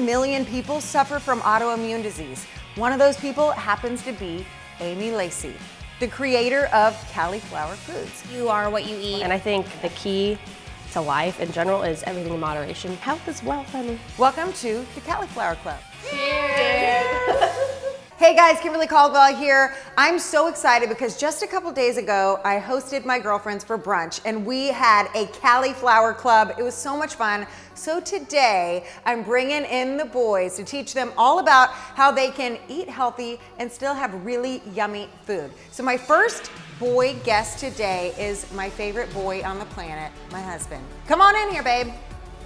million people suffer from autoimmune disease. One of those people happens to be Amy Lacey, the creator of Cali'flour Foods. You are what you eat. And I think the key to life in general is everything in moderation. Health is wealth, honey. Welcome to the Cali'flour Club. Cheers! Hey guys, Kimberly Caldwell here. I'm so excited because just a couple days ago, I hosted my girlfriends for brunch and we had a Cali'flour club. It was so much fun. So today, I'm bringing in the boys to teach them all about how they can eat healthy and still have really yummy food. So my first boy guest today is my favorite boy on the planet, my husband. Come on in here, babe.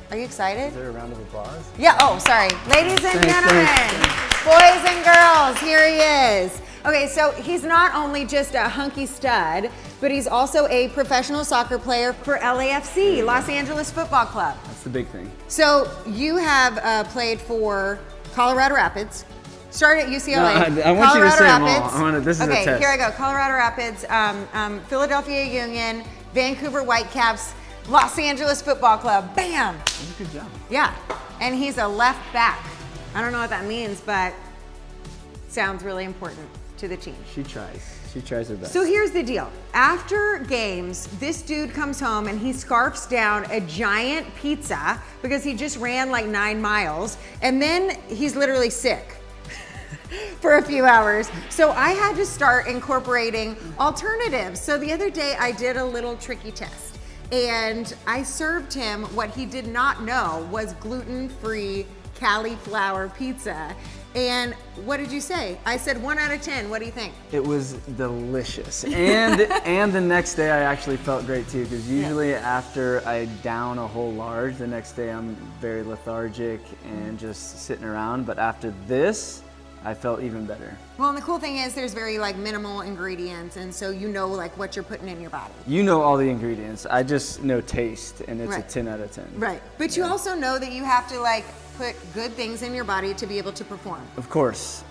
Are you excited? Is there a round of applause? Yeah, oh, sorry. Ladies and gentlemen, boys and girls, here he is. Okay, so he's not only just a hunky stud, but he's also a professional soccer player for LAFC, Los Angeles Football Club. That's the big thing. So you have played for Colorado Rapids, started at UCLA. No, I want you to say them all. This is a okay, test. here I go. Colorado Rapids, Philadelphia Union, Vancouver Whitecaps, Los Angeles Football Club. Bam! Good job. Yeah, and he's a left back. I don't know what that means, but sounds really important to the team. She tries. She tries her best. So here's the deal. After games, this dude comes home and he scarfs down a giant pizza because he just ran like 9 miles, and then he's literally sick for a few hours. So I had to start incorporating alternatives. So the other day I did a little tricky test. And I served him what he did not know was gluten-free cauliflower pizza. And what did you say? I said 1 out of 10. What do you think? It was delicious. And the next day I actually felt great too, because usually after I down a whole large, the next day I'm very lethargic and just sitting around. But after this, I felt even better. Well, and the cool thing is there's very like minimal ingredients, and so you know like what you're putting in your body. You know all the ingredients. I just know taste, and it's Right. a 10 out of 10. Right, but you also know that you have to like put good things in your body to be able to perform. Of course,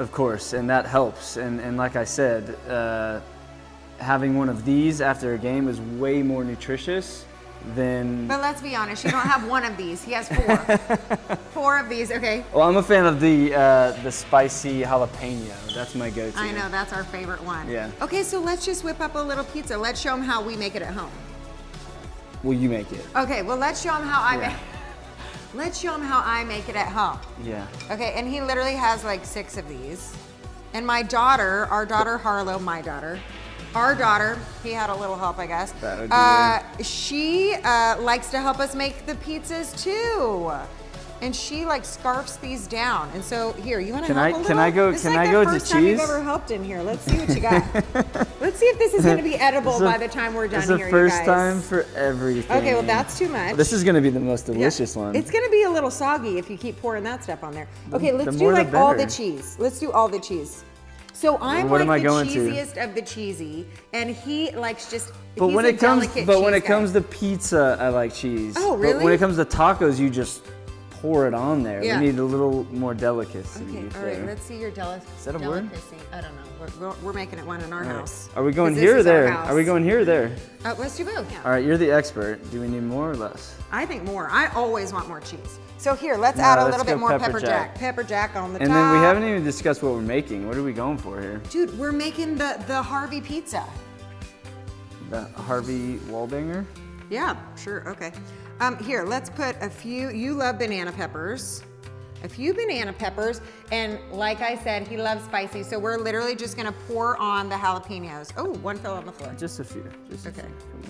and that helps. And like I said, having one of these after a game is way more nutritious than... But let's be honest, you don't have one of these. He has 4. 4 of these, okay? Well, I'm a fan of the spicy jalapeno. That's my go-to. I know, that's our favorite one. Yeah. Okay, so let's just whip up a little pizza. Let's show them how we make it at home. Will you make it? Okay, well let's show them how I Yeah. make. Let's show them how I make it at home. Yeah. Okay, and he literally has like 6 of these. And my daughter, our daughter Harlow, my daughter, our daughter, he had a little help, I guess. She likes to help us make the pizzas too. And she like scarfs these down. And so here, you want to help a little? Can I go? This Can is like I go the to first time you've cheese? ever helped in here. Let's see what you got. Let's see if this is going to be edible by the time we're done It's here, the you first guys. time for everything. Okay, well that's too much. This is going to be the most delicious one. It's gonna be a little soggy if you keep pouring that stuff on there. Okay, let's do more the like all the better. cheese. Let's do all the cheese. So I'm What am I like the going to? cheesiest of the cheesy, and he likes just. But he's when a it comes, delicate but when cheese it guy. comes to pizza, I like cheese. Oh, But really? when it comes to tacos, you just pour it on there. Yeah. We need a little more delicacy. Okay, all there. right. Let's see your delicacy. Is that a word? I don't know. We're making it one in our house. Are we going 'Cause here this or is our there? house. Are we going here or there? Let's do both. Yeah. All right, you're the expert. Do we need more or less? I think more. I always want more cheese. So here, let's No, add a let's little bit go more pepper pepper jack. jack. Pepper jack on the And top. then we haven't even discussed what we're making. What are we going for here? Dude, we're making the Harvey pizza. The Harvey Waldinger? Yeah, sure, okay. Here, let's put a few, you love banana peppers. A few banana peppers, and like I said, he loves spicy, so we're literally just gonna pour on the jalapenos. Oh, one fell on the floor. Just a few. Just a Okay. few. Come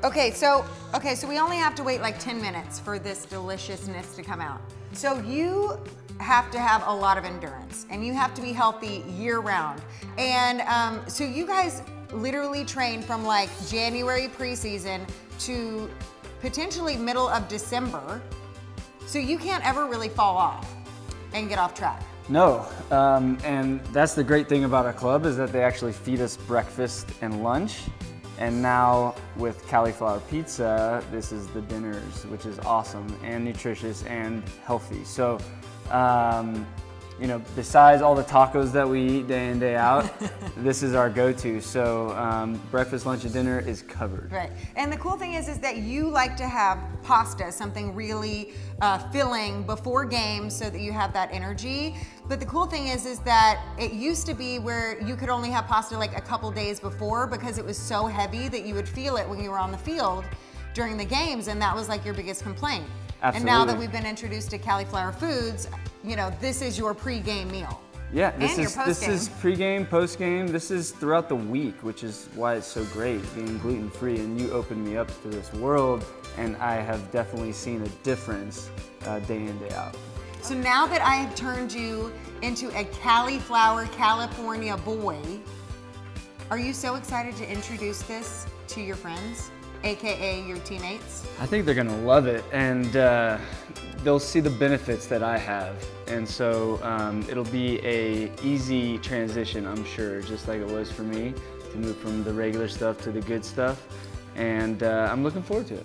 on. Okay, so we only have to wait like 10 minutes for this deliciousness to come out. So you have to have a lot of endurance, and you have to be healthy year round. And so you guys literally train from like January preseason to potentially middle of December. So you can't ever really fall off and get off track. No, and that's the great thing about our club is that they actually feed us breakfast and lunch. And now with Cali'flour pizza, this is the dinners, which is awesome and nutritious and healthy. So you know, besides all the tacos that we eat day in, day out, this is our go-to. So breakfast, lunch, and dinner is covered. Right. And the cool thing is that you like to have pasta, something really filling before games so that you have that energy. But the cool thing is that it used to be where you could only have pasta like a couple days before because it was so heavy that you would feel it when you were on the field during the games, and that was like your biggest complaint. Absolutely. And now that we've been introduced to Cali'flour foods, you know, this is your pre-game meal. Yeah, this is pre-game, post-game. This is throughout the week, which is why it's so great being gluten-free. And you opened me up to this world, and I have definitely seen a difference day in, day out. So now that I have turned you into a Cali'flour California boy, are you so excited to introduce this to your friends, AKA your teammates? I think they're gonna love it, and they'll see the benefits that I have. And so it'll be a easy transition, I'm sure, just like it was for me, to move from the regular stuff to the good stuff. And I'm looking forward to it.